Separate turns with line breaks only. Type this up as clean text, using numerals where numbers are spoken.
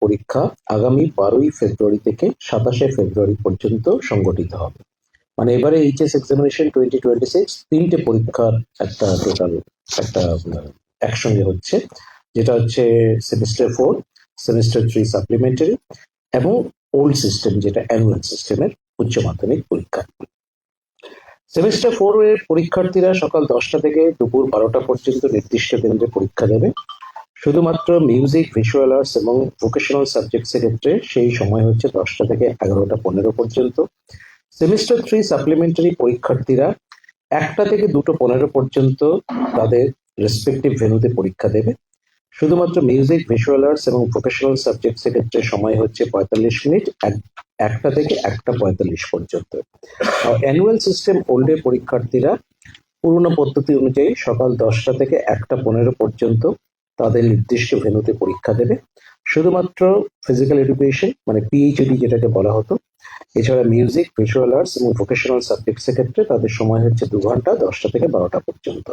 পরীক্ষা আগামী 12ই ফেব্রুয়ারি থেকে 27শে ফেব্রুয়ারি পর্যন্ত সংগঠিত হবে। মানে এবারে এইচএস এক্সামিনেশন 2026 তিনটে পরীক্ষার একটা টোটাল একটা একসঙ্গে হচ্ছে, যেটা হচ্ছে সেমিস্টার 4, সেমিস্টার 3 সাপ্লিমেন্টারি এবং ওল্ড সিস্টেম যেটা অ্যানুয়াল সিস্টেমের উচ্চ মাধ্যমিক পরীক্ষা। সেমিস্টার 4 এর পরীক্ষার্থীরা সকাল 10টা থেকে দুপুর 12টা পর্যন্ত নির্দিষ্ট কেন্দ্রে পরীক্ষা দেবে। শুধুমাত্র মিউজিক, ভিজুয়াল আর্টস এবং ভোকেশনাল সাবজেক্টসের ক্ষেত্রে সেই সময় হচ্ছে 10টা থেকে 11টা 15 পর্যন্ত। সেমিস্টার 3 সাপ্লিমেন্টারি পরীক্ষার্থীরা 1টা থেকে 2টো 15 পর্যন্ত তাদের রেসপেক্টিভ ভেন্যুতে পরীক্ষা দেবে। শুধুমাত্র মিউজিক, ভিজুয়াল আর্টস এবং ভোকেশনাল সাবজেক্টসের ক্ষেত্রে সময় হচ্ছে 45 মিনিট 1টা থেকে 1টা 45 পর্যন্ত। অ্যানুয়াল সিস্টেম ওল্ডের পরীক্ষার্থীরা পুরনো পদ্ধতি অনুযায়ী সকাল 10টা থেকে 1টা 15 পর্যন্ত তাদের নির্দিষ্ট ভেন্যুতে পরীক্ষা দেবে। শুধুমাত্র ফিজিক্যাল এডুকেশন মানে পিএইচডি যেটাকে বলা হতো, এছাড়া মিউজিক, ভিজুয়াল আর্টস এবং ভোকেশনাল সাবজেক্টসের ক্ষেত্রে তাদের সময় হচ্ছে 2 ঘন্টা 10টা থেকে 12টা পর্যন্ত।